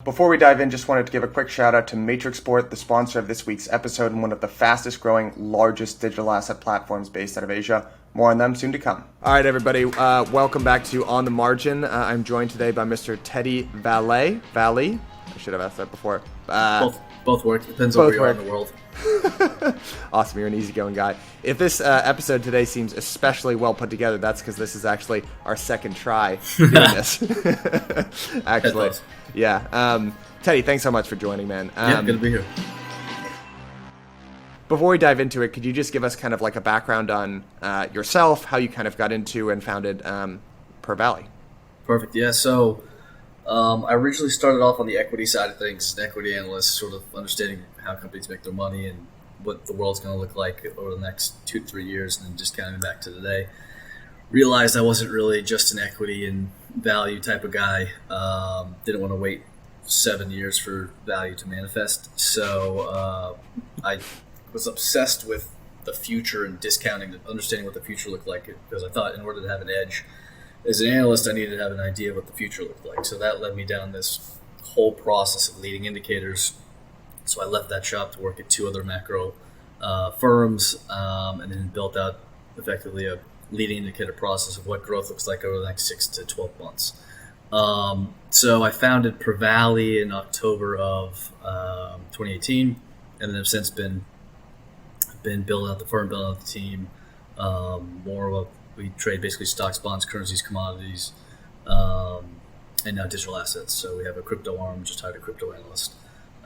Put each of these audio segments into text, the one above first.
Before we dive in, just wanted to give a quick shout out to Matrixport, the sponsor of this week's episode and one of the fastest growing, largest digital asset platforms based out of Asia. More on them soon to come. All right, everybody, welcome back to On the Margin. I'm joined today by Mr. Teddy Vallee. Vallee? I should have asked that before. Both work. Depends on where you are in the world. Awesome, you're an easy-going guy. If this episode today seems especially well put together, that's because this is actually our second try doing this. Actually, yeah. Teddy, thanks so much for joining, man. Yeah, good to be here. Before we dive into it, could you just give us kind of like a background on yourself, how you kind of got into and founded Pervalle? Perfect. Yeah. So I originally started off on the equity side of things, an equity analyst, sort of understanding how companies make their money and what the world's going to look like over the next 2 to 3 years, and then just counting back to today. Realized I wasn't really just an equity and value type of guy. Didn't want to wait 7 years for value to manifest. So I was obsessed with the future and discounting, understanding what the future looked like, because I thought in order to have an edge as an analyst, I needed to have an idea of what the future looked like. So that led me down this whole process of leading indicators. So I left that shop to work at 2 other macro firms, and then built out effectively a leading indicator process of what growth looks like over the next 6 to 12 months. So I founded Pervalle in October of 2018, and then have since been building out the firm, building out the team. We trade basically stocks, bonds, currencies, commodities, and now digital assets. So we have a crypto arm, just hired a crypto analyst.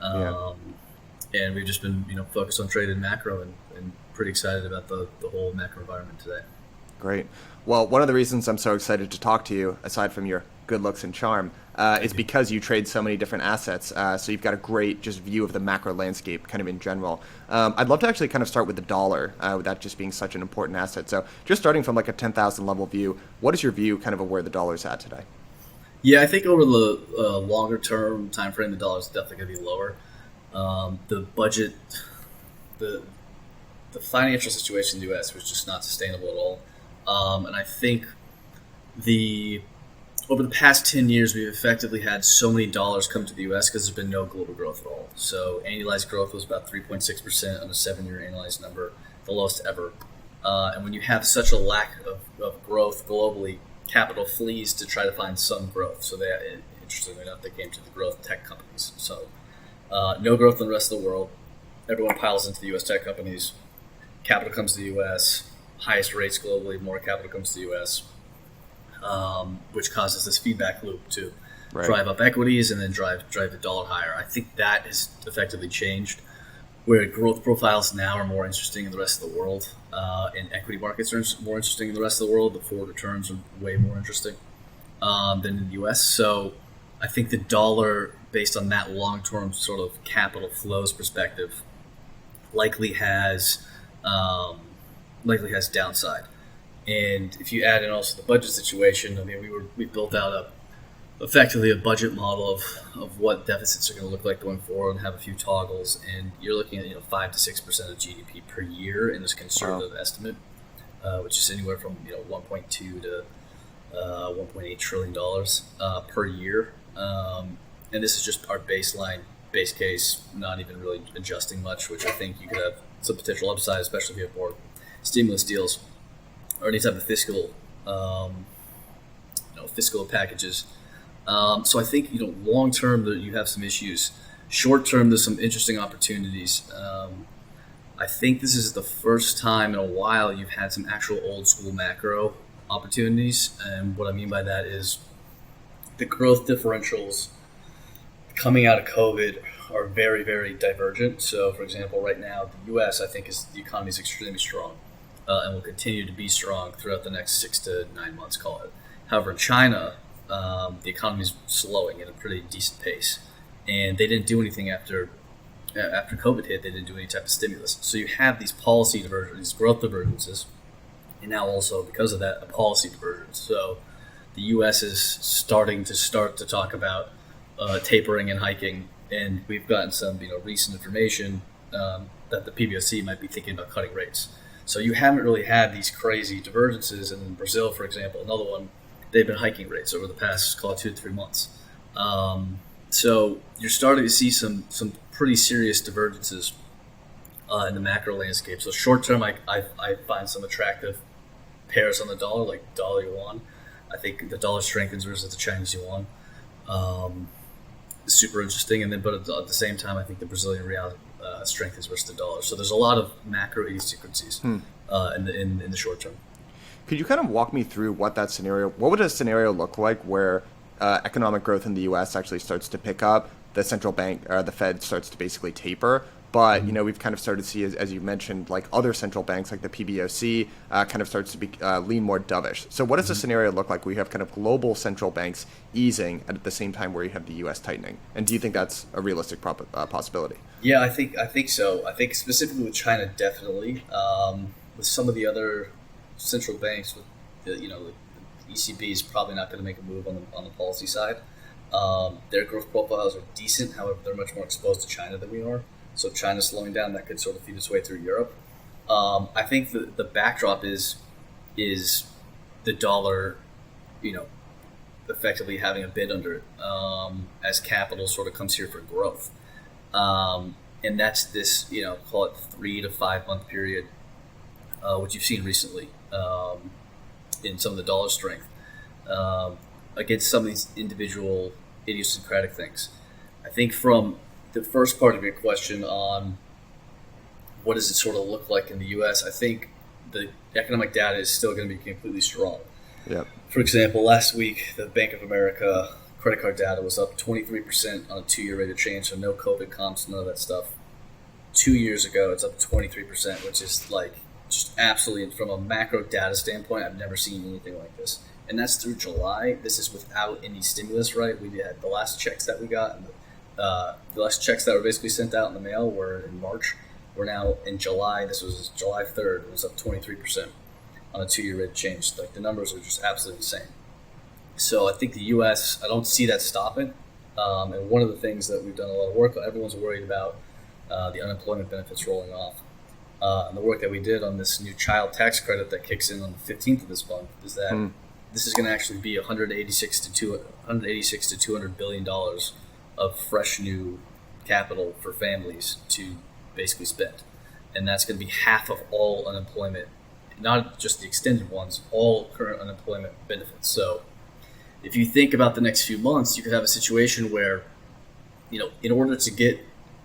And we've just been focused on trade and macro, and pretty excited about the whole macro environment today. Great. Well, one of the reasons I'm so excited to talk to you, aside from your good looks and charm, is because you trade so many different assets. So you've got a great just view of the macro landscape kind of in general. I'd love to actually kind of start with the dollar, with that just being such an important asset. So just starting from like a 10,000 level view, what is your view kind of where the dollar's at today? Yeah, I think over the longer term time frame, the dollar's definitely going to be lower. The budget, the financial situation in the U.S. was just not sustainable at all. And I think over the past 10 years, we've effectively had so many dollars come to the U.S. because there's been no global growth at all. So annualized growth was about 3.6% on a 7-year annualized number, the lowest ever. And when you have such a lack of growth globally, capital flees to try to find some growth. So interestingly enough, they came to the growth tech companies. So no growth in the rest of the world. Everyone piles into the U.S. tech companies. Capital comes to the U.S. Highest rates globally, more capital comes to the U.S., which causes this feedback loop to drive up equities and then drive the dollar higher. I think that has effectively changed, where growth profiles now are more interesting in the rest of the world, and equity markets are more interesting in the rest of the world. The forward returns are way more interesting than in the U.S. So I think the dollar, based on that long-term sort of capital flows perspective, likely has downside. And if you add in also the budget situation, I mean, we built out effectively a budget model of what deficits are going to look like going forward, and have a few toggles. And you're looking at 5 to 6% of GDP per year in this conservative estimate, which is anywhere from 1.2 to 1.8 trillion dollars per year. And this is just our base case, not even really adjusting much, which I think you could have some potential upside, especially if you have more stimulus deals or any type of fiscal packages. So I think long term you have some issues. Short term, there's some interesting opportunities. I think this is the first time in a while you've had some actual old school macro opportunities, and what I mean by that is the growth differentials coming out of COVID are very, very divergent. So, for example, right now the U.S. I think the economy is extremely strong. And will continue to be strong throughout the next 6 to 9 months, call it. However, in China, the economy is slowing at a pretty decent pace, and they didn't do anything after COVID hit. They didn't do any type of stimulus. So you have these policy divergences, these growth divergences, and now also because of that, a policy divergence. So the U.S. is starting to talk about tapering and hiking, and we've gotten some recent information that the PBOC might be thinking about cutting rates. So you haven't really had these crazy divergences. And in Brazil, for example, another one, they've been hiking rates over the past, call it 2 to 3 months. So you're starting to see some pretty serious divergences in the macro landscape. So short term, I find some attractive pairs on the dollar, like dollar yuan. I think the dollar strengthens versus the Chinese yuan. Um, Super interesting. And then, but at the same time, I think the Brazilian real strengthens versus the dollar. So there's a lot of macro idiosyncrasies in the short term. Could you kind of walk me through what would a scenario look like where economic growth in the U.S. actually starts to pick up, the central bank or the Fed starts to basically taper, but we've kind of started to see, as you mentioned, like other central banks like the PBOC kind of starts to lean more dovish. So what does the scenario look like where you have kind of global central banks easing at the same time where you have the U.S. tightening? And do you think that's a realistic possibility? Yeah, I think so. I think specifically with China, definitely. With some of the other central banks, with the ECB is probably not going to make a move on the policy side. Their growth profiles are decent, however, they're much more exposed to China than we are. So if China's slowing down, that could sort of feed its way through Europe. I think the backdrop is the dollar, effectively having a bid under it as capital sort of comes here for growth. And that's this, call it 3 to 5 month period, which you've seen recently in some of the dollar strength against some of these individual idiosyncratic things. I think from the first part of your question on what does it sort of look like in the U.S., I think the economic data is still going to be completely strong. Yep. For example, last week, the Bank of America credit card data was up 23% on a 2-year rate of change, so no COVID comps, none of that stuff. 2 years ago, it's up 23%, which is like just absolutely, from a macro data standpoint, I've never seen anything like this. And that's through July. This is without any stimulus, right? We had the last checks that we got, and the last checks that were basically sent out in the mail were in March. We're now in July. This was July 3rd. It was up 23% on a 2-year rate of change. Like, the numbers are just absolutely insane. So I think the U.S., I don't see that stopping. And one of the things that we've done a lot of work on, everyone's worried about the unemployment benefits rolling off. And the work that we did on this new child tax credit that kicks in on the 15th of this month is that this is going to actually be 186 to 200 billion dollars of fresh new capital for families to basically spend. And that's going to be half of all unemployment, not just the extended ones, all current unemployment benefits. So if you think about the next few months, you could have a situation where, in order to get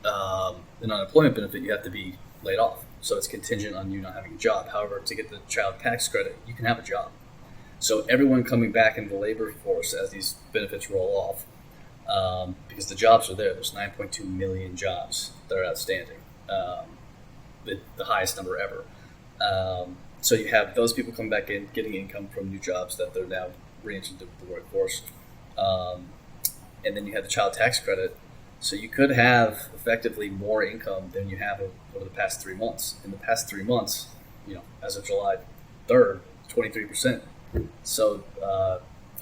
an unemployment benefit, you have to be laid off. So it's contingent on you not having a job. However, to get the child tax credit, you can have a job. So everyone coming back into the labor force as these benefits roll off, because the jobs are there. There's 9.2 million jobs that are outstanding, the highest number ever. So you have those people coming back in, getting income from new jobs that they're now re-entering the workforce. And then you have the child tax credit. So you could have effectively more income than you have over the past 3 months. In the past 3 months, as of July 3rd, 23%. So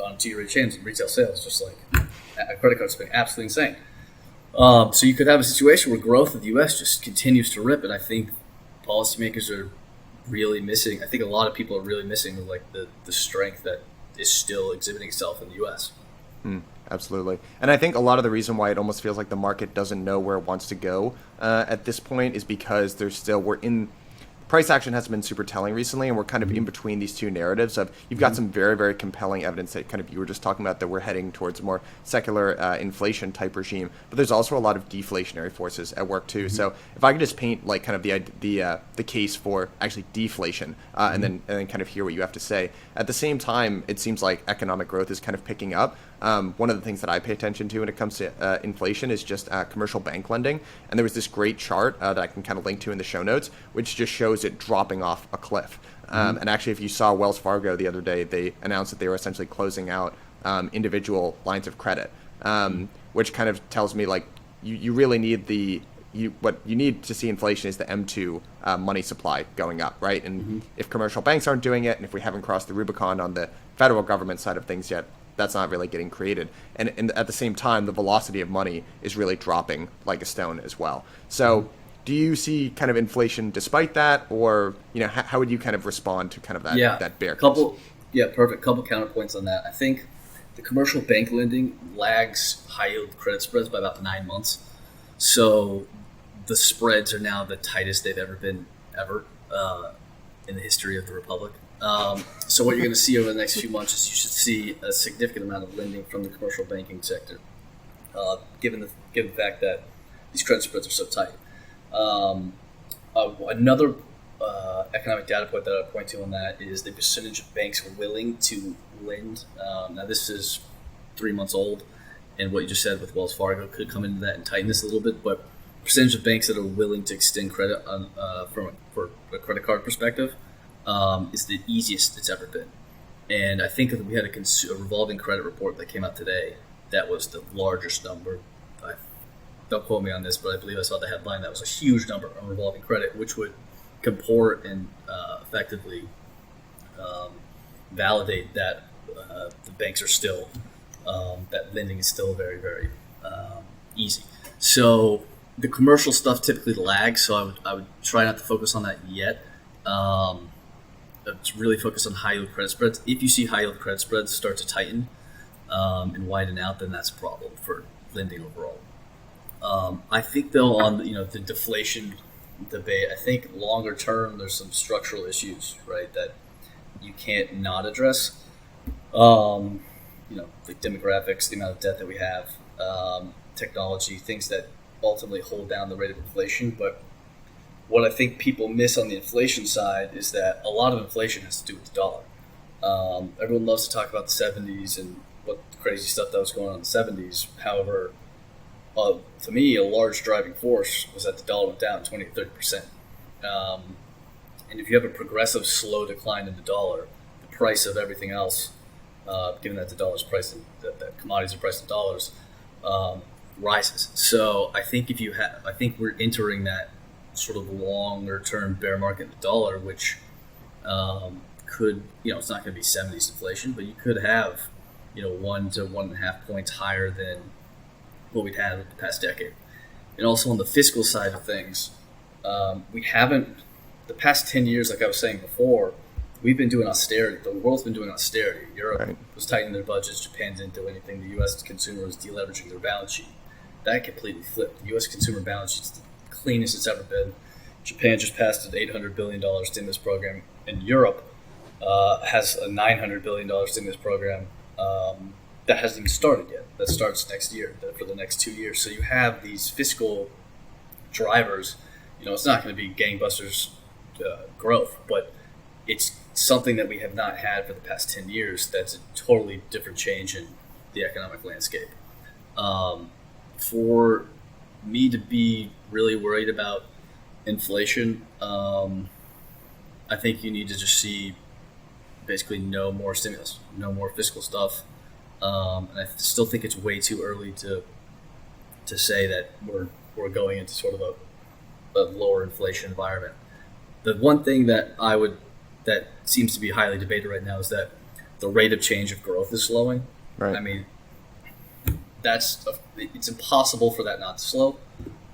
on a 2-year rate change in retail sales, just like a credit card spending, absolutely insane. So you could have a situation where growth of the U.S. just continues to rip, and I think policymakers are really missing. I think a lot of people are really missing the strength that is still exhibiting itself in the U.S. Absolutely. And I think a lot of the reason why it almost feels like the market doesn't know where it wants to go at this point is because price action hasn't been super telling recently, and we're kind of in between these two narratives of you've got some very, very compelling evidence that kind of you were just talking about that we're heading towards a more secular inflation type regime, but there's also a lot of deflationary forces at work too. So if I could just paint like kind of the case for actually deflation and then kind of hear what you have to say. At the same time, it seems like economic growth is kind of picking up. One of the things that I pay attention to when it comes to inflation is just commercial bank lending. And there was this great chart that I can kind of link to in the show notes, which just shows it dropping off a cliff. And actually, if you saw Wells Fargo the other day, they announced that they were essentially closing out individual lines of credit, which kind of tells me like you really need what you need to see inflation is the M2 money supply going up, right? And if commercial banks aren't doing it, and if we haven't crossed the Rubicon on the federal government side of things yet, that's not really getting created. And at the same time, the velocity of money is really dropping like a stone as well. So do you see kind of inflation despite that, or how would you kind of respond to kind of that bear case? Perfect. Couple counterpoints on that. I think the commercial bank lending lags high yield credit spreads by about 9 months. So the spreads are now the tightest they've ever been in the history of the republic. So what you're going to see over the next few months is you should see a significant amount of lending from the commercial banking sector, given the fact that these credit spreads are so tight. Another economic data point that I would point to on that is the percentage of banks willing to lend. Now this is 3 months old, and what you just said with Wells Fargo could come into that and tighten this a little bit, but percentage of banks that are willing to extend credit for a credit card perspective is the easiest it's ever been. And I think that we had a revolving credit report that came out today that was the largest number. Don't quote me on this, but I believe I saw the headline. That was a huge number on revolving credit, which would comport and effectively validate that the banks are still, that lending is still very, very easy. So the commercial stuff typically lags, so I would try not to focus on that yet. To really focus on high yield credit spreads. If you see high yield credit spreads start to tighten and widen out, then that's a problem for lending overall. I think though on the deflation debate, I think longer term there's some structural issues, right, that you can't not address. Like demographics, the amount of debt that we have, technology, things that ultimately hold down the rate of inflation. But what I think people miss on the inflation side is that a lot of inflation has to do with the dollar. Everyone loves to talk about the 70s and what crazy stuff that was going on in the 70s. However, to me, a large driving force was that the dollar went down 20 to 30%. And if you have a progressive slow decline in the dollar, the price of everything else, given that the dollar's priced in, that commodities are priced in dollars, rises. So I think I think we're entering that sort of longer term bear market in the dollar, which could, it's not going to be 70s inflation, but you could have, 1 to 1.5 points higher than what we've had over the past decade. And also on the fiscal side of things, we haven't, the past 10 years, like I was saying before, we've been doing austerity. The world's been doing austerity. Europe was tightening their budgets. Japan didn't do anything. The U.S. consumer was deleveraging their balance sheet. That completely flipped. The U.S. consumer balance sheet's the cleanest it's ever been. Japan just passed an $800 billion stimulus program, and Europe has a $900 billion stimulus program that hasn't even started yet. That starts next year, for the next 2 years. So you have these fiscal drivers. It's not going to be gangbusters growth, but it's something that we have not had for the past 10 years. That's a totally different change in the economic landscape. For me to be really worried about inflation, I think you need to just see basically no more stimulus, no more fiscal stuff. And I still think it's way too early to say that we're going into sort of a lower inflation environment. The one thing that seems to be highly debated right now is that the rate of change of growth is slowing. Right. I mean, it's impossible for that not to slow.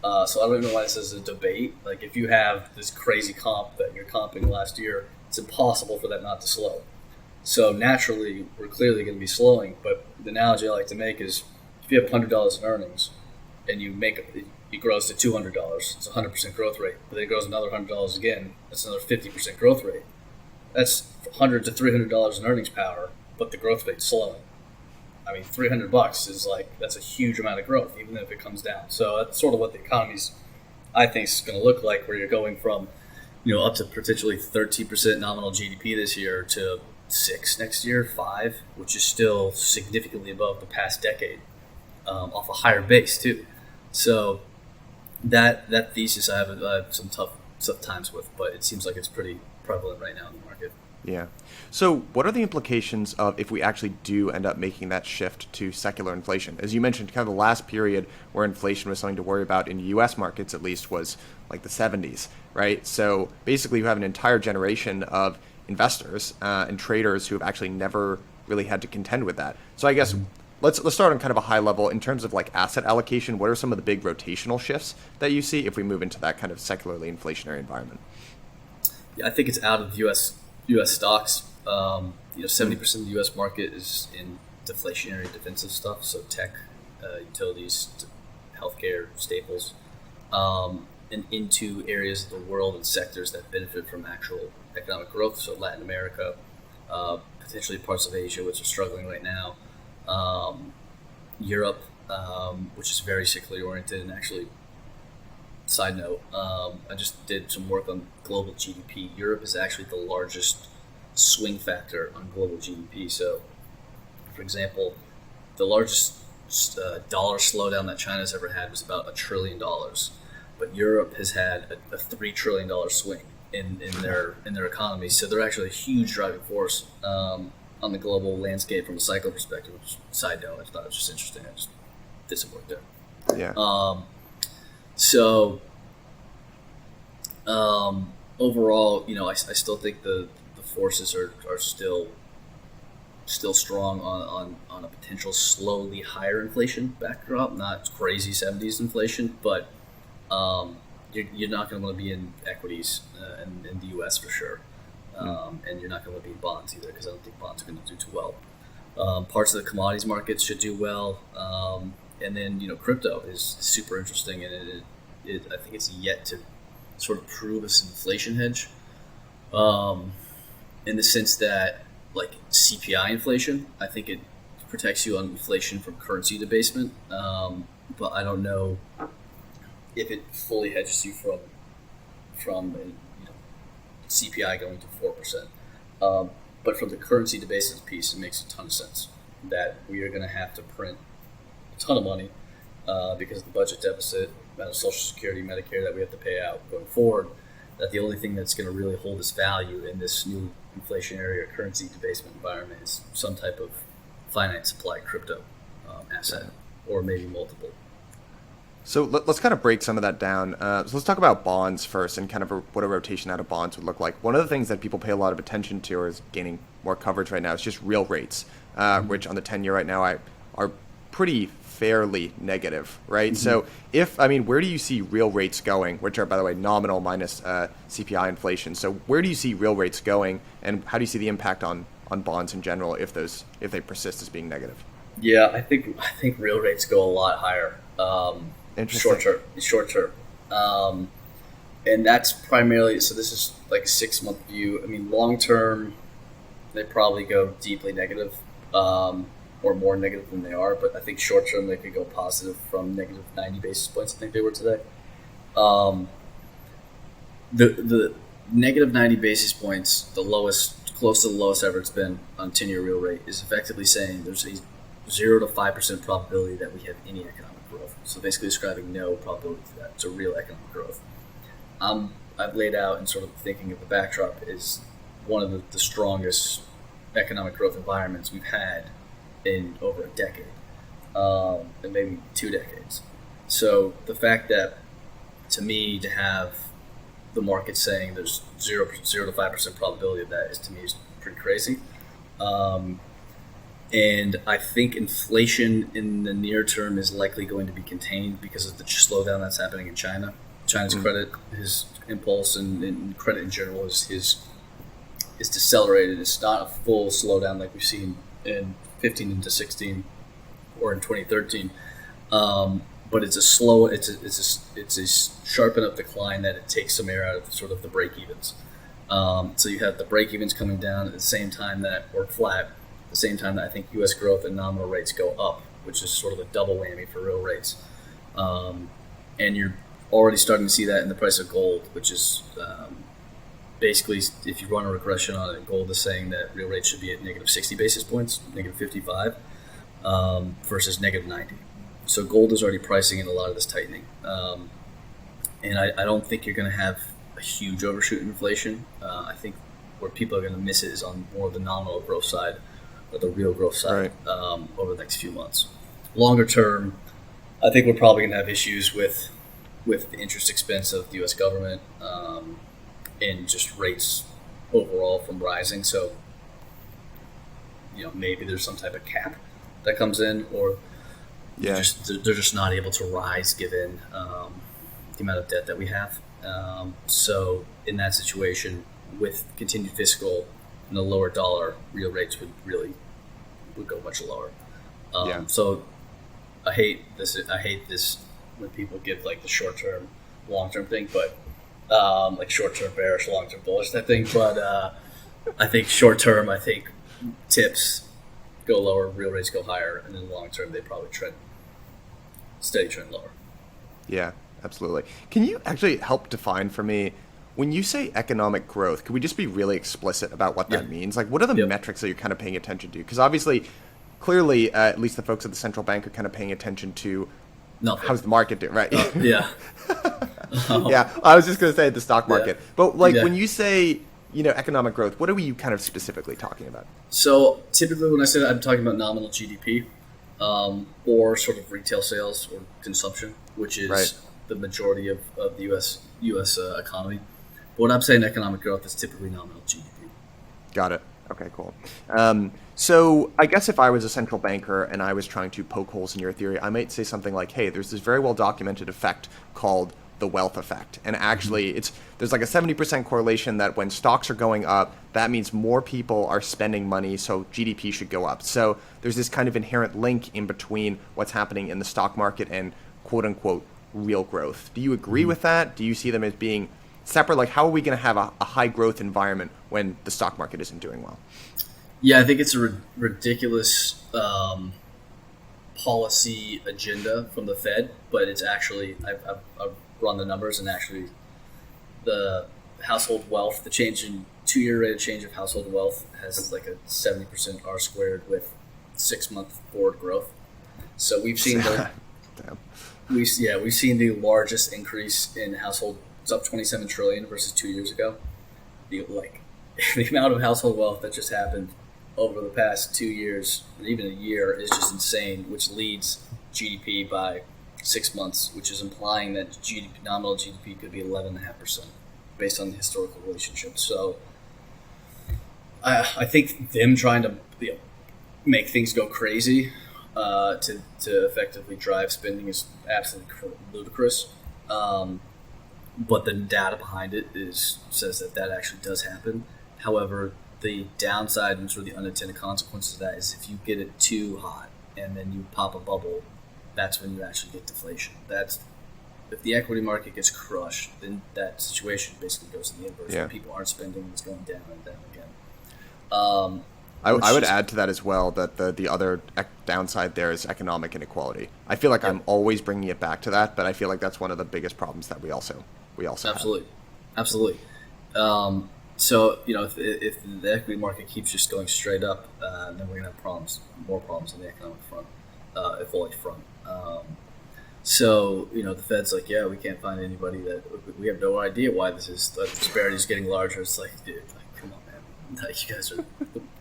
So I don't even know why this is a debate. Like, if you have this crazy comp that you're comping last year, it's impossible for that not to slow. So naturally, we're clearly going to be slowing. But the analogy I like to make is, if you have $100 in earnings and it grows to $200, it's a 100% growth rate. But then it grows another $100 again, that's another 50% growth rate. That's $100 to $300 in earnings power, but the growth rate's slowing. I mean, $300 is that's a huge amount of growth, even if it comes down. So that's sort of what the economy's, I think, is going to look like, where you're going from, up to potentially 13% nominal GDP this year to 6 next year, 5, which is still significantly above the past decade, off a higher base too. So that thesis I have some tough times with, but it seems like it's pretty prevalent right now in the market. Yeah. So what are the implications of if we actually do end up making that shift to secular inflation? As you mentioned, kind of the last period where inflation was something to worry about in U.S. markets, at least, was like the 70s, right? So basically you have an entire generation of investors and traders who have actually never really had to contend with that. So I guess let's start on kind of a high level in terms of like asset allocation. What are some of the big rotational shifts that you see if we move into that kind of secularly inflationary environment? Yeah, I think it's out of U.S. stocks. 70% of the U.S. market is in deflationary defensive stuff, so tech, utilities, healthcare, staples, and into areas of the world and sectors that benefit from actual economic growth. So Latin America, potentially parts of Asia, which are struggling right now, Europe, which is very cyclically oriented. And actually, side note, I just did some work on global GDP. Europe is actually the largest swing factor on global GDP. So, for example, the largest dollar slowdown that China's ever had was about $1 trillion. But Europe has had a $3 trillion swing in their economy. So they're actually a huge driving force on the global landscape from a cycle perspective. Which, side note, I thought it was just interesting. I just did some work there. Yeah. Overall, I still think the forces are still strong on a potential slowly higher inflation backdrop. Not crazy 70s inflation, but you're not going to want to be in equities in the U.S. for sure, and you're not going to be in bonds either, because I don't think bonds are going to do too well. Parts of the commodities markets should do well, and then crypto is super interesting, and I think it's yet to sort of prove as an inflation hedge, in the sense that, like CPI inflation, I think it protects you on inflation from currency debasement, but I don't know if it fully hedges you from CPI going to 4%. But from the currency debasement piece, it makes a ton of sense that we are going to have to print a ton of money because of the budget deficit, amount of Social Security, Medicare that we have to pay out going forward. That the only thing that's going to really hold its value in this new inflationary or currency debasement environment is some type of finite supply crypto asset, or maybe multiple. So let's kind of break some of that down. So let's talk about bonds first, and kind of what a rotation out of bonds would look like. One of the things that people pay a lot of attention to, or is gaining more coverage right now, is just real rates, which on the 10-year right now are pretty fairly negative, right? Mm-hmm. So where do you see real rates going, which are, by the way, nominal minus CPI inflation? So where do you see real rates going, and how do you see the impact on bonds in general if they persist as being negative? Yeah, I think real rates go a lot higher. Short term, and that's primarily, so this is like a 6-month view. I mean, long term, they probably go deeply negative, or more negative than they are. But I think short term, they could go positive from negative 90 basis points. I think they were today. The negative 90 basis points, the lowest, close to the lowest ever it's been on 10-year real rate, is effectively saying there's a 0 to 5% probability that we have any economic growth. So basically describing no probability to that. It's a real economic growth. I've laid out, and sort of thinking of the backdrop is one of the strongest economic growth environments we've had in over a decade, and maybe 2 decades. So the fact that, to me, to have the market saying there's 0 to 5% probability of that is, to me, is pretty crazy. And I think inflation in the near term is likely going to be contained because of the slowdown that's happening in China. China's credit, his impulse, and credit in general is decelerated. It's not a full slowdown like we've seen in 15 into 16 or in 2013. But it's a slow, it's a sharp enough decline that it takes some air out of sort of the break evens. So you have the break evens coming down at the same time that, or flat, at the same time that I think U.S. growth and nominal rates go up, which is sort of a double whammy for real rates. And you're already starting to see that in the price of gold, which is basically, if you run a regression on it, gold is saying that real rates should be at negative 60 basis points, negative 55, versus negative 90. So gold is already pricing in a lot of this tightening. And I don't think you're going to have a huge overshoot in inflation. I think where people are going to miss it is on more of the nominal growth side, or the real growth side, right, over the next few months. Longer term, I think we're probably going to have issues with the interest expense of the U.S. government, and just rates overall from rising. So, maybe there's some type of cap that comes in, or they're just not able to rise given the amount of debt that we have. So in that situation, with continued fiscal and a lower dollar, real rates would really would go much lower. Yeah. So I hate this. When people give like the short term, long term thing, but like short term bearish, long term bullish that thing. But I think short term, I think tips go lower, real rates go higher, and then long term they probably steady trend lower. Yeah, absolutely. Can you actually help define for me, when you say economic growth, could we just be really explicit about what that means? Like, what are the metrics that you're kind of paying attention to? Because obviously, clearly, at least the folks at the central bank are kind of paying attention to Nothing. how's the market doing, right? Yeah. Yeah, I was just going to say the stock market. Yeah. But like when you say, economic growth, what are you kind of specifically talking about? So typically when I say that, I'm talking about nominal GDP or sort of retail sales or consumption, which is the majority of the U.S. Economy. But when I'm saying economic growth, it's typically nominal GDP. Got it. Okay, cool. So I guess if I was a central banker and I was trying to poke holes in your theory, I might say something like, hey, there's this very well documented effect called the wealth effect. And actually, there's like a 70% correlation that when stocks are going up, that means more people are spending money, so GDP should go up. So there's this kind of inherent link in between what's happening in the stock market and quote unquote real growth. Do you agree with that? Do you see them as being separate? Like, how are we going to have a high growth environment when the stock market isn't doing well? Yeah, I think it's a ridiculous policy agenda from the Fed, but it's actually, I've run the numbers, and actually the household wealth, the change in 2-year rate of change of household wealth has like a 70% R squared with 6-month forward growth. So we've seen we've seen the largest increase in household. It's up 27 trillion versus 2 years ago. The amount of household wealth that just happened over the past 2 years, or even a year, is just insane, which leads GDP by 6 months, which is implying that nominal GDP could be 11.5% based on the historical relationship. So I think them trying to make things go crazy to effectively drive spending is absolutely ludicrous. But the data behind it says that actually does happen. However, the downside and sort of the unintended consequences of that is if you get it too hot and then you pop a bubble, that's when you actually get deflation. If the equity market gets crushed, then that situation basically goes to the inverse. When people aren't spending, it's going down and down again. I would add to that as well that the other downside there is economic inequality. I feel like I'm always bringing it back to that, but I feel like that's one of the biggest problems that we also absolutely have. Absolutely. So if the equity market keeps just going straight up, then we're gonna have more problems on the economic front, equality front. So the Fed's like, we can't find anybody we have no idea why the disparity is getting larger. It's like, dude, come on, man, you guys are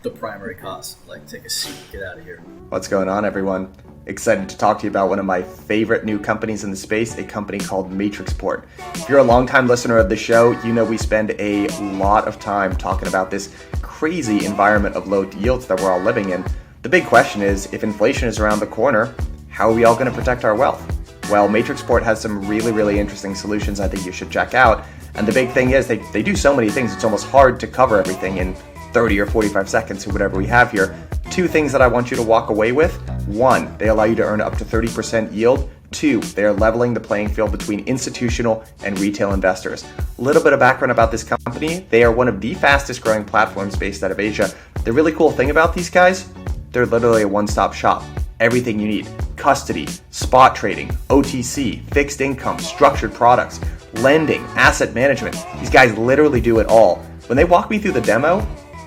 the primary cause. Take a seat, get out of here. What's going on, everyone? Excited to talk to you about one of my favorite new companies in the space, a company called Matrixport. If you're a longtime listener of the show, you know we spend a lot of time talking about this crazy environment of low yields that we're all living in. The big question is, if inflation is around the corner, how are we all going to protect our wealth? Well, Matrixport has some really, really interesting solutions I think you should check out. And the big thing is they do so many things, it's almost hard to cover everything in 30 or 45 seconds or whatever we have here. 2 things that I want you to walk away with. 1, they allow you to earn up to 30% yield. 2, they are leveling the playing field between institutional and retail investors. A little bit of background about this company. They are one of the fastest growing platforms based out of Asia. The really cool thing about these guys, they're literally a one-stop shop. Everything you need: custody, spot trading, OTC, fixed income, structured products, lending, asset management. These guys literally do it all. When they walked me through the demo,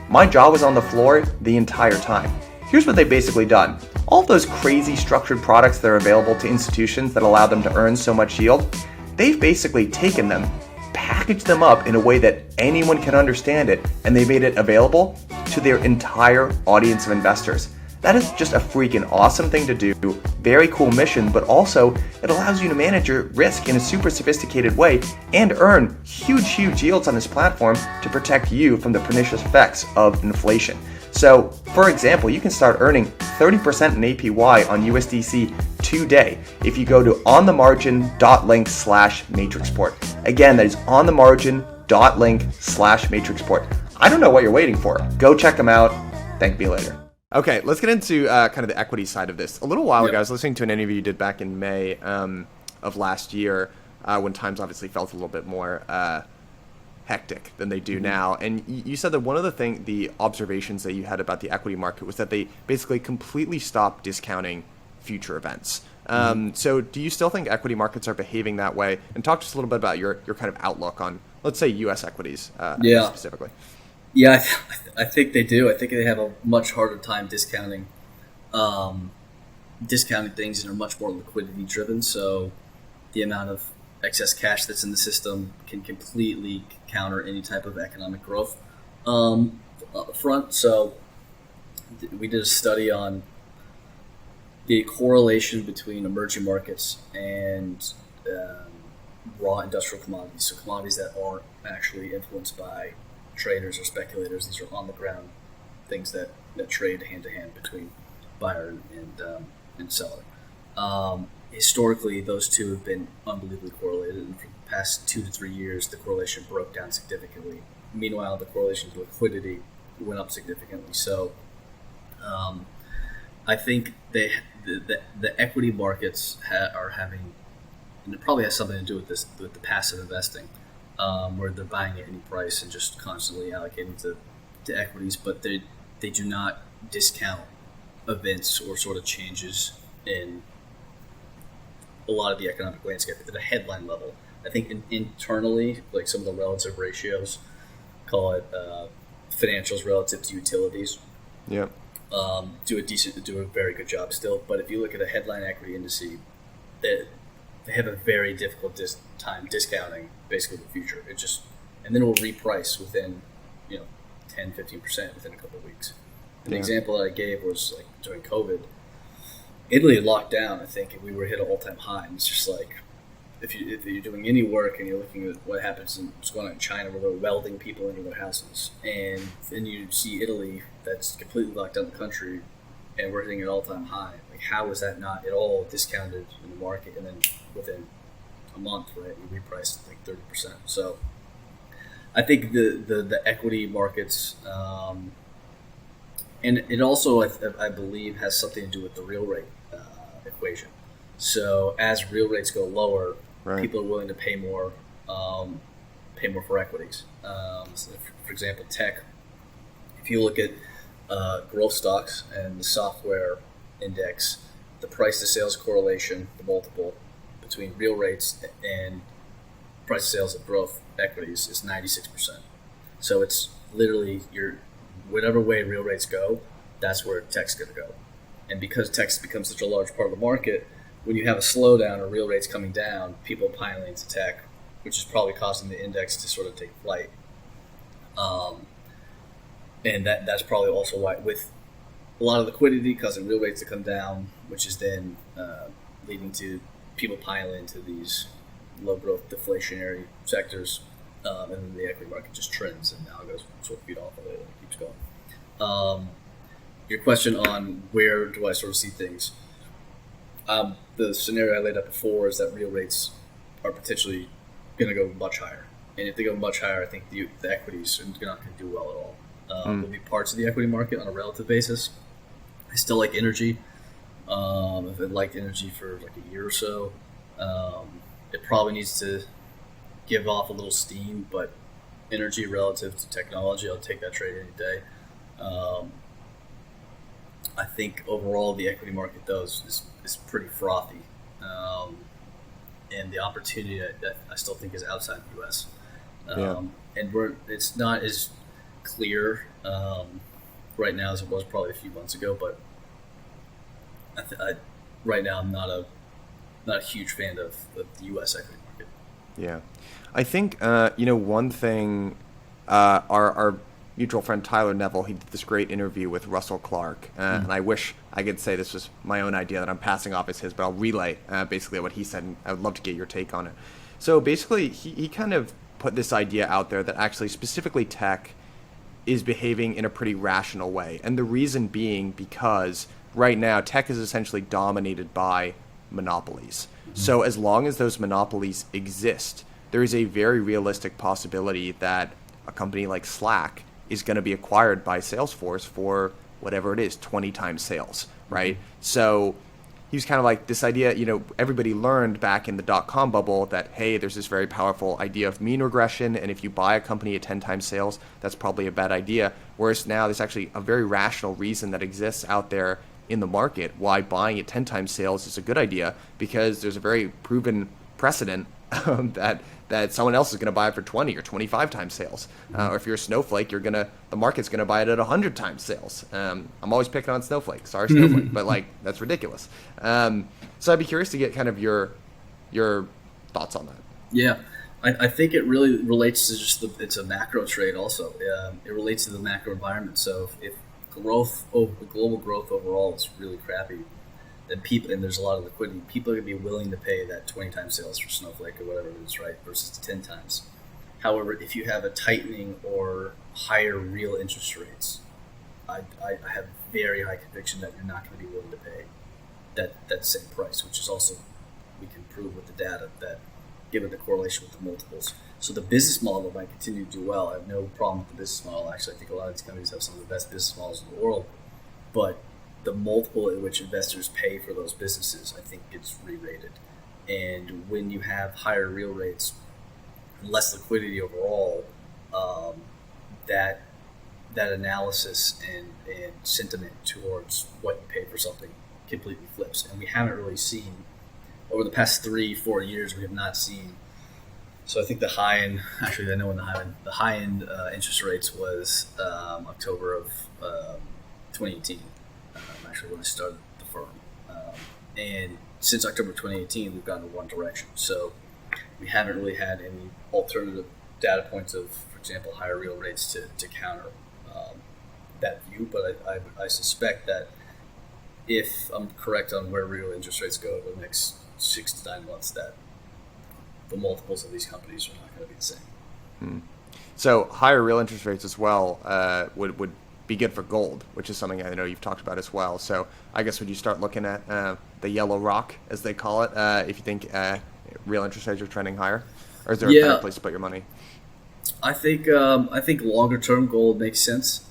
my jaw was on the floor the entire time. Here's what they've basically done. All of those crazy structured products that are available to institutions that allow them to earn so much yield, they've basically taken them, packaged them up in a way that anyone can understand it, and they made it available to their entire audience of investors. That is just a freaking awesome thing to do. Very cool mission, but also it allows you to manage your risk in a super sophisticated way and earn huge yields on this platform to protect you from the pernicious effects of inflation. So, for example, you can start earning 30% in APY on USDC today if you go to onthemargin.link/Matrixport. Again, that is onthemargin.link/Matrixport. I don't know what you're waiting for. Go check them out. Thank me later. Okay, let's get into kind of the equity side of this. A little while ago, I Yep. was listening to an interview you did back in May of last year, when times obviously felt a little bit more hectic than they do now. And you said that one of the observations that you had about the equity market was that they basically completely stopped discounting future events. So do you still think equity markets are behaving that way? And talk to us a little bit about your kind of outlook on, let's say, U.S. equities Yeah. specifically. Yeah, I think they do. I think they have a much harder time um, discounting things and are much more liquidity driven. So the amount of excess cash that's in the system can completely counter any type of economic growth up front. So we did a study on the correlation between emerging markets and raw industrial commodities. So commodities that aren't actually influenced by traders or speculators. These are on the ground things that trade hand to hand between buyer and seller. Historically, those two have been unbelievably correlated, and for the past 2 to 3 years, the correlation broke down significantly. Meanwhile, the correlation to liquidity went up significantly. So, I think the equity markets are having, and it probably has something to do with this, with the passive investing, where they're buying at any price and just constantly allocating to equities, but they do not discount events or sort of changes in a lot of the economic landscape at a headline level. I think internally, like some of the relative ratios, call it financials relative to utilities, Yeah. do a very good job still. But if you look at a headline equity index, they have a very difficult time discounting basically the future. And then it will reprice within 10-15% within a couple of weeks. An example that I gave was like during COVID, Italy locked down, I think, and we were hit an all-time high. And it's just like, if you're doing any work and you're looking at what happens in what's going on in China, where they're welding people into their houses, and then you see Italy that's completely locked down the country, and we're hitting an all-time high. Like, how is that not at all discounted in the market? And then within a month, right, we repriced like 30%. So I think the equity markets, and it also, I believe, has something to do with the real rate equation. So as real rates go lower, Right. people are willing to pay more for equities. So for example, tech. If you look at growth stocks and the software index, the price to sales correlation, the multiple between real rates and price to sales of growth equities is 96%. So it's literally whatever way real rates go, that's where tech's going to go. And because tech's become such a large part of the market, when you have a slowdown or real rates coming down, people piling into tech, which is probably causing the index to sort of take flight. And that's probably also why, with a lot of liquidity causing real rates to come down, which is then leading to people piling into these low growth deflationary sectors, and then the equity market just trends and now goes sort of feet off of it and it keeps going. Your question on where do I sort of see things? The scenario I laid out before is that real rates are potentially going to go much higher. And if they go much higher, I think the equities are not going to do well at all. There'll be parts of the equity market on a relative basis. I still like energy. I've liked energy for like a year or so. It probably needs to give off a little steam, but energy relative to technology, I'll take that trade any day. I think overall the equity market, though, is pretty frothy. And the opportunity that I still think is outside the U.S. And it's not as clear right now as it was probably a few months ago, but right now I'm not a huge fan of the U.S. equity market. Yeah. I think, one thing, our mutual friend Tyler Neville, he did this great interview with Russell Clark, and I wish I could say this was my own idea that I'm passing off as his, but I'll relay basically what he said, and I would love to get your take on it. So basically, he kind of put this idea out there that actually specifically tech is behaving in a pretty rational way, and the reason being because right now tech is essentially dominated by monopolies. So as long as those monopolies exist, there is a very realistic possibility that a company like Slack is going to be acquired by Salesforce for whatever it is, 20 times sales, right? So he was kind of like this idea, everybody learned back in the dot-com bubble that, hey, there's this very powerful idea of mean regression, and if you buy a company at 10 times sales, that's probably a bad idea. Whereas now there's actually a very rational reason that exists out there in the market why buying at 10 times sales is a good idea, because there's a very proven precedent that someone else is going to buy it for 20 or 25 times sales. Or if you're a Snowflake, the market's going to buy it at 100 times sales. I'm always picking on Snowflake. Sorry, Snowflake, but that's ridiculous. So I'd be curious to get kind of your thoughts on that. Yeah, I think it really relates to it's a macro trade also. It relates to the macro environment. So if global growth overall is really crappy, then people, and there's a lot of liquidity, people are going to be willing to pay that 20 times sales for Snowflake or whatever it is, right, versus 10 times. However, if you have a tightening or higher real interest rates, I have very high conviction that you're not going to be willing to pay that same price, which is also, we can prove with the data that given the correlation with the multiples. So the business model might continue to do well. I have no problem with the business model. Actually, I think a lot of these companies have some of the best business models in the world, but the multiple at which investors pay for those businesses, I think, gets re-rated. And when you have higher real rates, less liquidity overall, that analysis and sentiment towards what you pay for something completely flips. And we haven't really seen, over the past 3-4 years, we have not seen. So I think the high end, actually I know when the high end interest rates was October of 2018. Actually, when I started the firm, and since October 2018, we've gone in one direction. So we haven't really had any alternative data points of, for example, higher real rates to counter that view. But I suspect that if I'm correct on where real interest rates go over the next 6 to 9 months, that the multiples of these companies are not going to be the same. So higher real interest rates as well would be good for gold, which is something I know you've talked about as well. So I guess would you start looking at the yellow rock, as they call it, if you think real interest rates are trending higher, or is there a better place to put your money? I think longer term gold makes sense.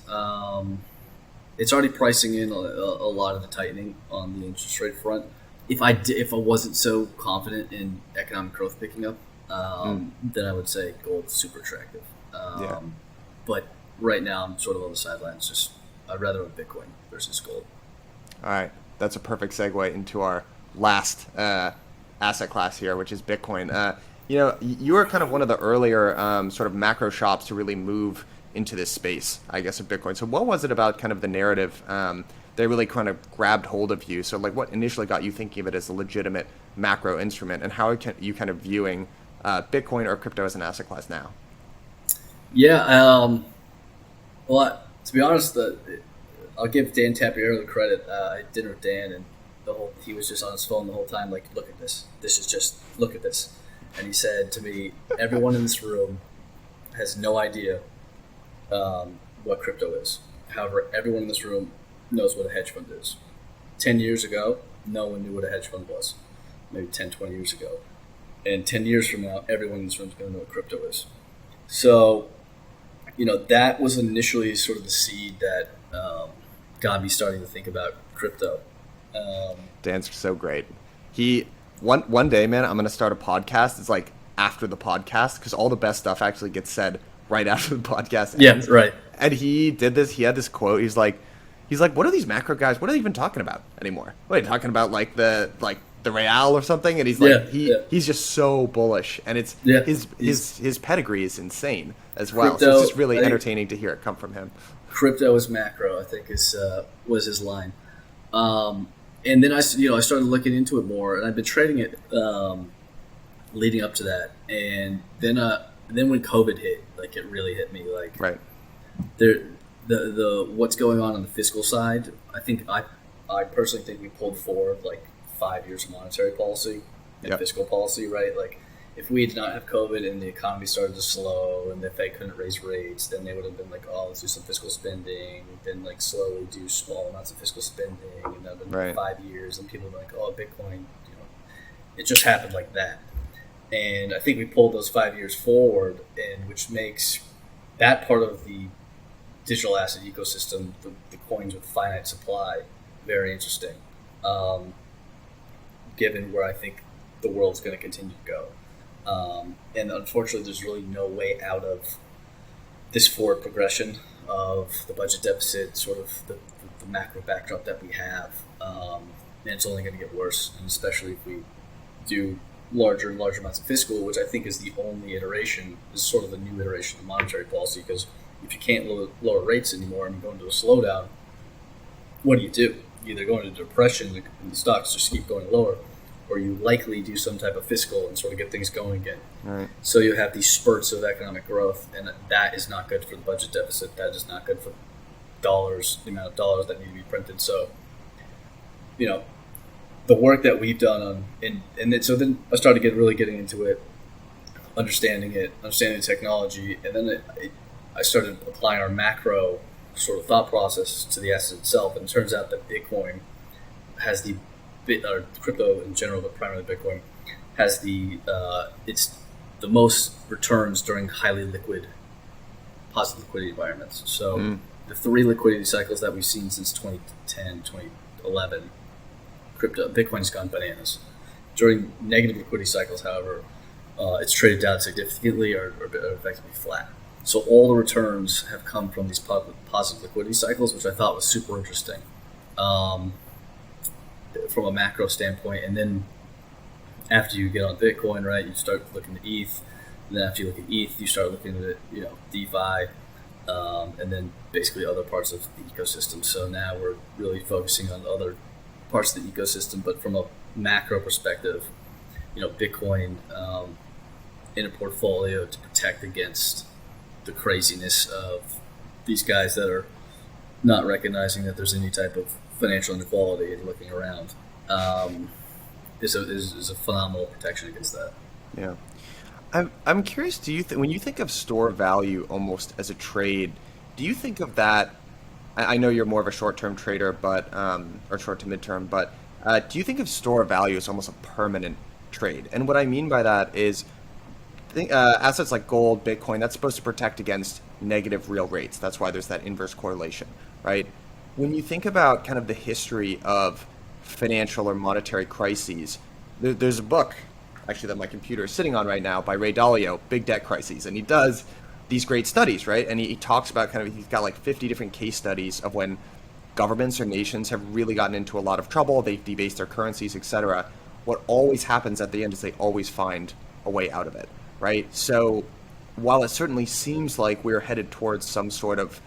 It's already pricing in a lot of the tightening on the interest rate front. If I wasn't so confident in economic growth picking up, then I would say gold's super attractive. But right now, I'm sort of on the sidelines. I'd rather have Bitcoin versus gold. All right, that's a perfect segue into our last asset class here, which is Bitcoin. You were kind of one of the earlier sort of macro shops to really move into this space, I guess, of Bitcoin. So what was it about kind of the narrative that really kind of grabbed hold of you? So what initially got you thinking of it as a legitimate macro instrument, and how are you kind of viewing Bitcoin or crypto as an asset class now? Yeah. Well, to be honest, I'll give Dan Tapiola the credit. I had dinner with Dan, and he was just on his phone the whole time, like, look at this. Look at this. And he said to me, everyone in this room has no idea what crypto is. However, everyone in this room knows what a hedge fund is. 10 years ago, no one knew what a hedge fund was. Maybe 10, 20 years ago. And 10 years from now, everyone in this room is going to know what crypto is. So, that was initially sort of the seed that got me starting to think about crypto. Dan's so great. One day, man, I'm going to start a podcast. It's like after the podcast, because all the best stuff actually gets said right after the podcast ends. Yeah, right. And he did this. He had this quote. He's like, what are these macro guys? What are they even talking about anymore? What are they talking about? Like the Real or something? And he's like, he's just so bullish. And it's his pedigree is insane as well. Crypto, so it's just really entertaining to hear it come from him. Crypto is macro, I think, was his line. And then I started looking into it more, and I've been trading it leading up to that. And then when COVID hit, like, it really hit me. Like, right. The what's going on the fiscal side, I personally think we pulled forward like 5 years of monetary policy and fiscal policy, right? Like, if we did not have COVID and the economy started to slow and the Fed couldn't raise rates, then they would have been like, oh, let's do some fiscal spending, then like slowly do small amounts of fiscal spending, and that would have been 5 years, and people were like, oh, Bitcoin, it just happened like that. And I think we pulled those 5 years forward, and which makes that part of the digital asset ecosystem, the coins with finite supply, very interesting. Um, Given where I think the world's going to continue to go. And unfortunately, there's really no way out of this forward progression of the budget deficit, sort of the macro backdrop that we have. And it's only going to get worse, and especially if we do larger and larger amounts of fiscal, which I think is the only iteration, is sort of the new iteration of monetary policy, because if you can't lower rates anymore and you go into a slowdown, what do? You either go into depression and the stocks just keep going lower, or you likely do some type of fiscal and sort of get things going again. Right. So you have these spurts of economic growth, and that is not good for the budget deficit. That is not good for dollars, the amount of dollars that need to be printed. So, the work that we've done on, so then I started really getting into it, understanding the technology, and then I started applying our macro sort of thought process to the asset itself. And it turns out that Bitcoin has or crypto in general, but primarily Bitcoin, has it's the most returns during highly liquid, positive liquidity environments. So the 3 liquidity cycles that we've seen since 2010, 2011, Bitcoin's gone bananas. During negative liquidity cycles, however, it's traded down significantly or effectively flat. So all the returns have come from these positive liquidity cycles, which I thought was super interesting from a macro standpoint. And then after you get on Bitcoin, right, you start looking at ETH. And then after you look at ETH, you start looking at DeFi, and then basically other parts of the ecosystem. So now we're really focusing on other parts of the ecosystem, but from a macro perspective, Bitcoin in a portfolio to protect against the craziness of these guys that are not recognizing that there's any type of financial inequality and looking around is a phenomenal protection against that. Yeah. I'm curious, when you think of store value almost as a trade, do you think of that? I know you're more of a short-term trader, but or short to mid-term, but do you think of store value as almost a permanent trade? And what I mean by that is assets like gold, Bitcoin, that's supposed to protect against negative real rates. That's why there's that inverse correlation, right? When you think about kind of the history of financial or monetary crises, there's a book actually that my computer is sitting on right now by Ray Dalio, Big Debt Crises, and he does these great studies, right? And he talks about he's got like 50 different case studies of when governments or nations have really gotten into a lot of trouble, they've debased their currencies, etc. What always happens at the end is they always find a way out of it, right? So while it certainly seems like we're headed towards some sort of,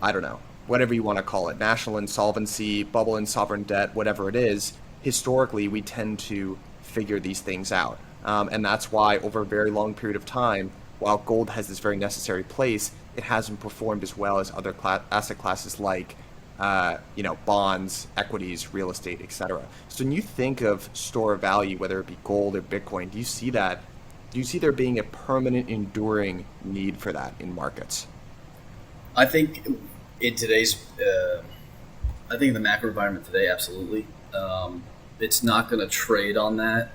I don't know, whatever you want to call it, national insolvency, bubble in sovereign debt, whatever it is, historically we tend to figure these things out. And that's why over a very long period of time, while gold has this very necessary place, it hasn't performed as well as other asset classes like bonds, equities, real estate, etc. So when you think of store of value, whether it be gold or Bitcoin, do you see that? Do you see there being a permanent, enduring need for that in markets? I think in today's, I think the macro environment today, absolutely. It's not going to trade on that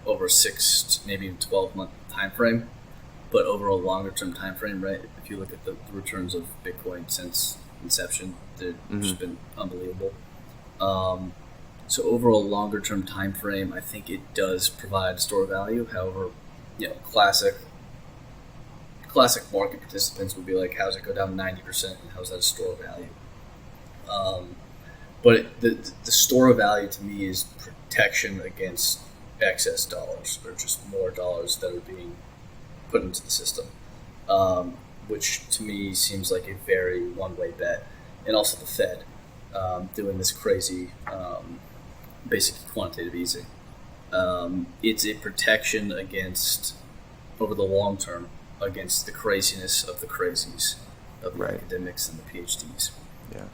over a 6, maybe 12-month time frame, but over a longer term time frame, right? If you look at the returns of Bitcoin since inception, they've just been unbelievable. So over a longer term time frame, I think it does provide store value. However, classic market participants would be like, how's it go down 90%, and how's that a store of value? But the store of value to me is protection against excess dollars, or just more dollars that are being put into the system, which to me seems like a very one-way bet. And also the Fed doing this crazy basic quantitative easing. It's a protection against, over the long term, against the craziness of the crazies, of the academics and the PhDs. Yeah.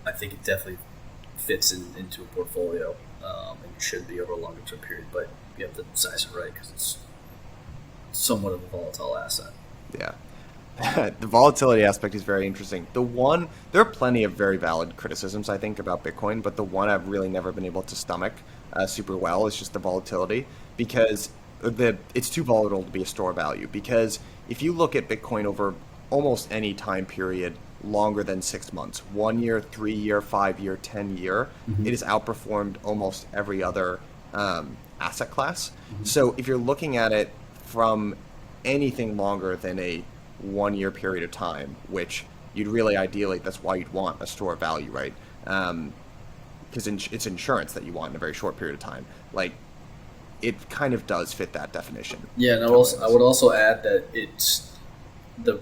I think it definitely fits into a portfolio, and should be over a longer term period, but you have to size it right because it's somewhat of a volatile asset. Yeah. The volatility aspect is very interesting. There are plenty of very valid criticisms, I think, about Bitcoin, but the one I've really never been able to stomach super well is just the volatility, because it's too volatile to be a store of value, because if you look at Bitcoin over almost any time period longer than 6 months, 1 year, 3 year, 5 year, 10 year, it has outperformed almost every other asset class. So if you're looking at it from anything longer than a 1 year period of time, which you'd really ideally, that's why you'd want a store of value, right? Because it's insurance that you want in a very short period of time. Like, it kind of does fit that definition. Yeah, and I would also add that it's the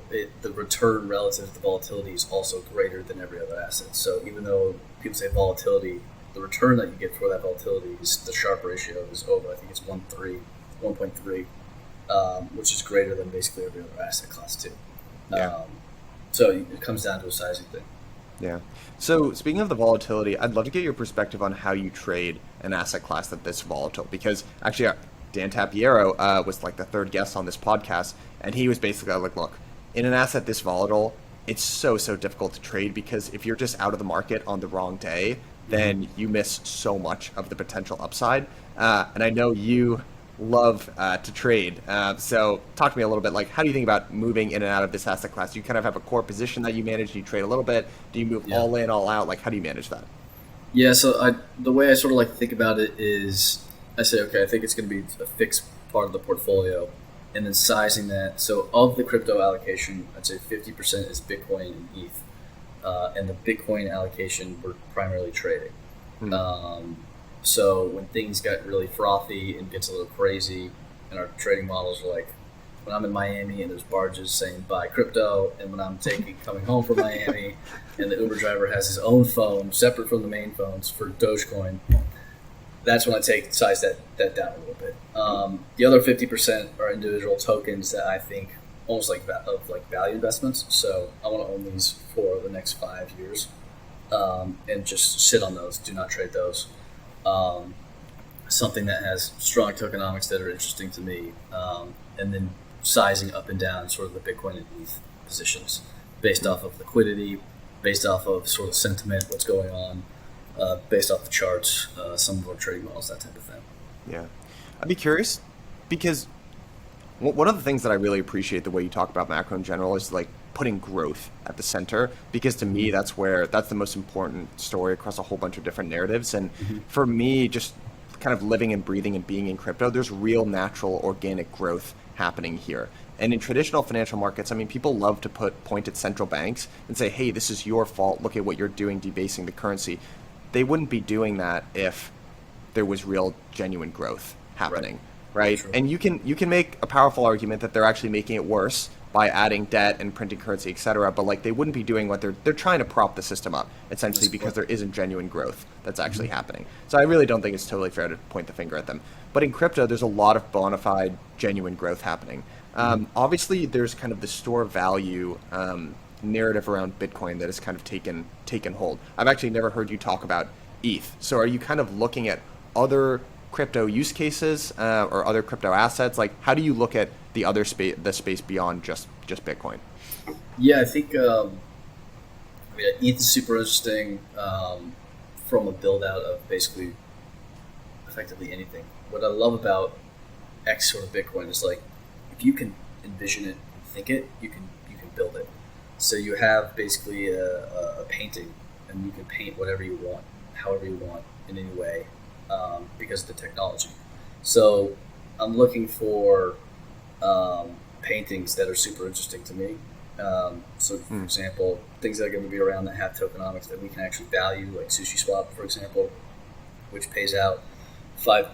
return relative to the volatility is also greater than every other asset. So even though people say volatility, the return that you get for that volatility is the Sharpe ratio is over. I think it's 1.3, which is greater than basically every other asset class too. Yeah. So it comes down to a sizing thing. Yeah. So speaking of the volatility, I'd love to get your perspective on how you trade an asset class that's this volatile. Because actually, Dan Tapiero was like the third guest on this podcast, and he was basically like, look, in an asset this volatile, it's so difficult to trade, because if you're just out of the market on the wrong day, then you miss so much of the potential upside. And I know you love to trade. So talk to me a little bit, like, how do you think about moving in and out of this asset class? Do you kind of have a core position that you manage? Do you trade a little bit? Do you move all in, all out? Like, how do you manage that? Yeah, so the way I sort of like to think about it is I say, okay, I think it's going to be a fixed part of the portfolio, and then sizing that. So of the crypto allocation, I'd say 50% is Bitcoin and ETH, and the Bitcoin allocation we're primarily trading. So when things got really frothy and gets a little crazy, and our trading models are like, when I'm in Miami and there's barges saying buy crypto, and when I'm coming home from Miami and the Uber driver has his own phone separate from the main phones for Dogecoin, that's when I size that down a little bit. The other 50% are individual tokens that I think almost like value investments. So I want to own these for the next 5 years, and just sit on those. Do not trade those. Something that has strong tokenomics that are interesting to me, and then sizing up and down sort of the Bitcoin and ETH positions based off of liquidity, based off of sort of sentiment, what's going on, based off the charts, some of our trading models, that type of thing. Yeah. I'd be curious, because one of the things that I really appreciate the way you talk about macro in general is like putting growth at the center, because to me that's the most important story across a whole bunch of different narratives. And for me, just kind of living and breathing and being in crypto, there's real natural organic growth happening here. And in traditional financial markets, I mean, people love to point at central banks and say, hey, this is your fault, look at what you're doing debasing the currency. They wouldn't be doing that if there was real genuine growth happening, right? And you can make a powerful argument that they're actually making it worse by adding debt and printing currency, et cetera. But like, they wouldn't be doing what they're trying to prop the system up, essentially, because there isn't genuine growth that's actually happening. So I really don't think it's totally fair to point the finger at them. But in crypto, there's a lot of bona fide genuine growth happening. Obviously, there's kind of the store value narrative around Bitcoin that has kind of taken hold. I've actually never heard you talk about ETH. So are you kind of looking at other crypto use cases or other crypto assets? Like, how do you look at the space beyond just Bitcoin? Yeah, I think ETH is super interesting from a build out of basically effectively anything. What I love about X sort of Bitcoin is like, if you can envision it and think it, you can build it. So you have basically a painting, and you can paint whatever you want, however you want, in any way, because of the technology. So I'm looking for paintings that are super interesting to me. So for example, things that are going to be around that have tokenomics that we can actually value, like SushiSwap, for example, which pays out 5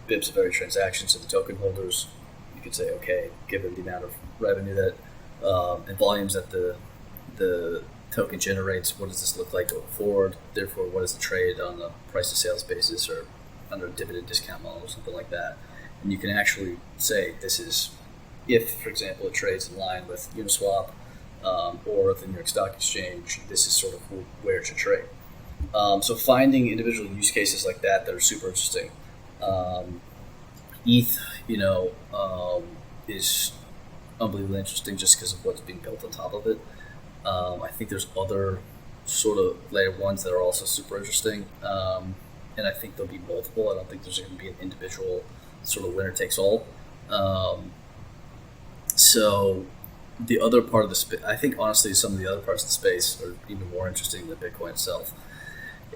bips of every transaction to the token holders. You could say, okay, given the amount of revenue that and volumes that the token generates, what does this look like going forward? Therefore, what is the trade on a price to sales basis or under a dividend discount model or something like that? And you can actually say this is, if, for example, it trades in line with Uniswap or the New York Stock Exchange, this is sort of where it should trade. So finding individual use cases like that are super interesting. ETH, is unbelievably interesting just because of what's being built on top of it. I think there's other sort of layer ones that are also super interesting, and I think there'll be multiple. I don't think there's going to be an individual sort of winner takes all. Um, so the other part of the space, I think honestly, some of the other parts of the space are even more interesting than Bitcoin itself.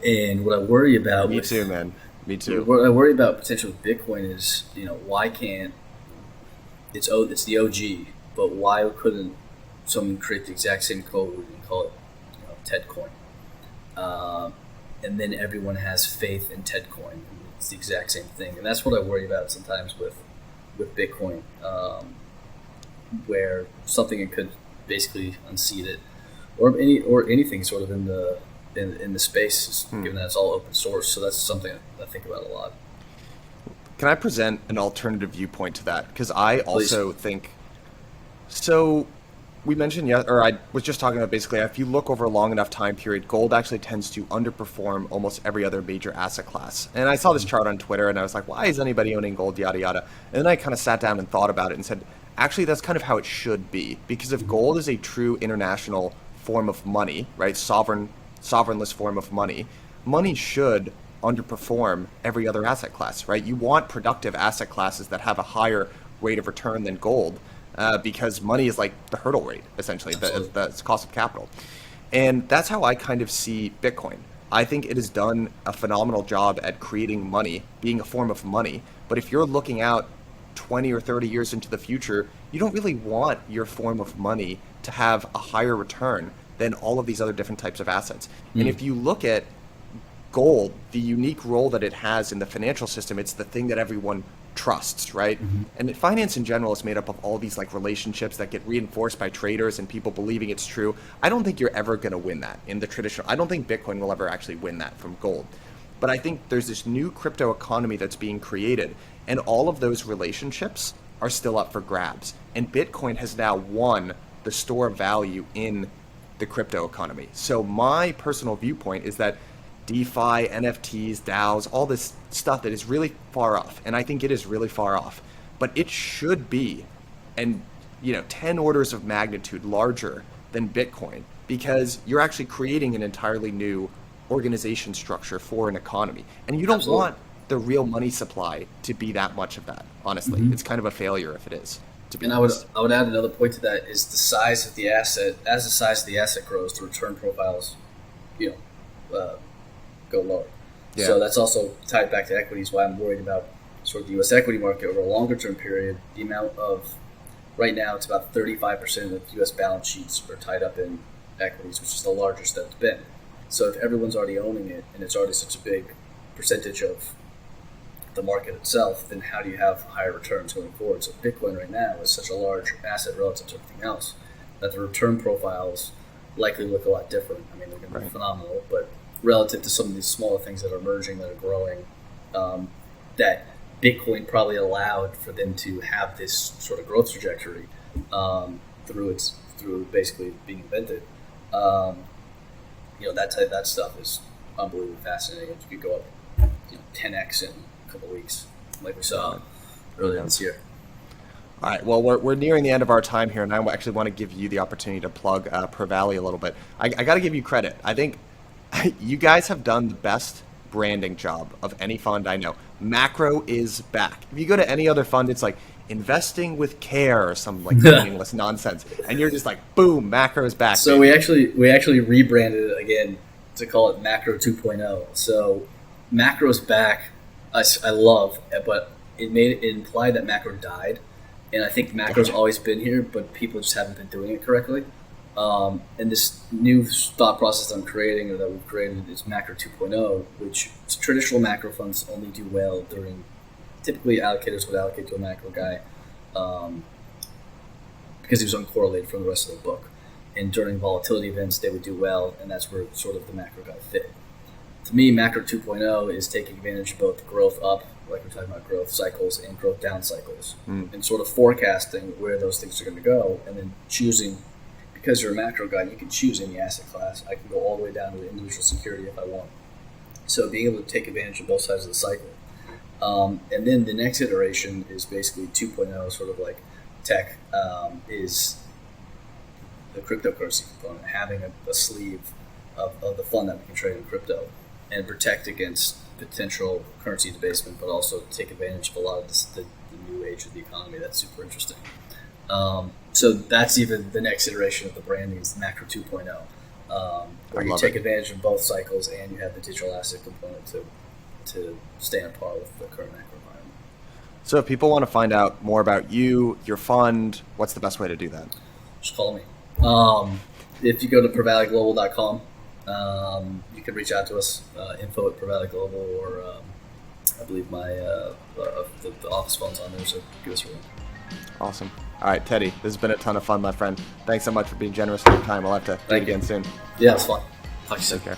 And what I worry about Me too, man. Me too. what I worry about potentially with Bitcoin is, why can't it's the OG, but why couldn't someone create the exact same code and call it, TEDcoin? And then everyone has faith in TEDcoin. It's the exact same thing, and that's what I worry about sometimes with Bitcoin, where something could basically unseat it, or anything sort of in the space, given that it's all open source. So that's something I think about a lot. Can I present an alternative viewpoint to that? Because I also think so. We mentioned, yeah, or I was just talking about basically, if you look over a long enough time period, gold actually tends to underperform almost every other major asset class. And I saw this chart on Twitter and I was like, why is anybody owning gold, yada, yada. And then I kind of sat down and thought about it and said, actually, that's kind of how it should be. Because if gold is a true international form of money, right, sovereignless form of money, money should underperform every other asset class, right? You want productive asset classes that have a higher rate of return than gold. Because money is like the hurdle rate, essentially, the cost of capital. And that's how I kind of see Bitcoin. I think it has done a phenomenal job at creating money, being a form of money. But if you're looking out 20 or 30 years into the future, you don't really want your form of money to have a higher return than all of these other different types of assets. And if you look at gold, the unique role that it has in the financial system, it's the thing that everyone trusts, right? And finance in general is made up of all these like relationships that get reinforced by traders and people believing it's true. I don't think you're ever going to win that in the traditional. I don't think Bitcoin will ever actually win that from gold. But I think there's this new crypto economy that's being created, and all of those relationships are still up for grabs. And Bitcoin has now won the store of value in the crypto economy. So my personal viewpoint is that DeFi, NFTs, DAOs, all this stuff that is really far off, and I think it is really far off, but it should be, and 10 orders of magnitude larger than Bitcoin, because you're actually creating an entirely new organization structure for an economy, and you don't want the real money supply to be that much of that. Honestly, it's kind of a failure if it is. And I would add another point to that is the size of the asset. As the size of the asset grows, the return profiles, go lower. Yeah. So that's also tied back to equities, why I'm worried about sort of the U.S. equity market over a longer term period. The amount of, right now it's about 35% of U.S. balance sheets are tied up in equities, which is the largest that it's been. So if everyone's already owning it and it's already such a big percentage of the market itself, then how do you have higher returns going forward? So Bitcoin right now is such a large asset relative to everything else that the return profiles likely look a lot different. I mean, they're going to be phenomenal, but relative to some of these smaller things that are emerging, that are growing, that Bitcoin probably allowed for them to have this sort of growth trajectory through basically being invented. That stuff is unbelievably fascinating. You could go up 10x in a couple of weeks, like we saw earlier this year. All right. Well, we're nearing the end of our time here, and I actually want to give you the opportunity to plug Pervalle a little bit. I got to give you credit. I think you guys have done the best branding job of any fund I know. Macro is back. If you go to any other fund, it's like investing with care or some like meaningless nonsense, and you're just like, boom, macro is back. So we actually rebranded it again to call it Macro 2.0. So macro's back. I love, but it implied that macro died, and I think macro's always been here, but people just haven't been doing it correctly. And this new thought process I'm creating, or that we've created, is Macro 2.0, which traditional macro funds only do well during. Typically, allocators would allocate to a macro guy because he was uncorrelated from the rest of the book. And during volatility events, they would do well, and that's where sort of the macro guy fit. To me, Macro 2.0 is taking advantage of both growth up, like we're talking about growth cycles, and growth down cycles, and sort of forecasting where those things are going to go, and then choosing. Because you're a macro guy, you can choose any asset class. I can go all the way down to the individual security if I want. So being able to take advantage of both sides of the cycle. And then the next iteration is basically 2.0, sort of like tech, is the cryptocurrency component, having a sleeve of the fund that we can trade in crypto and protect against potential currency debasement, but also take advantage of a lot of the new age of the economy. That's super interesting. So that's even the next iteration of the branding is Macro 2.0, where you take advantage of both cycles and you have the digital asset component to stay on par with the current macro environment. So if people want to find out more about you, your fund, what's the best way to do that? Just call me. If you go to pervalleglobal.com, you can reach out to us, info at Pervalle Global, or I believe my the office phone's on there, so give us a ring. Awesome. All right, Teddy, this has been a ton of fun, my friend. Thanks so much for being generous with your time. We'll have to do it again soon. Yeah, it's fun. Talk to you soon. Take care.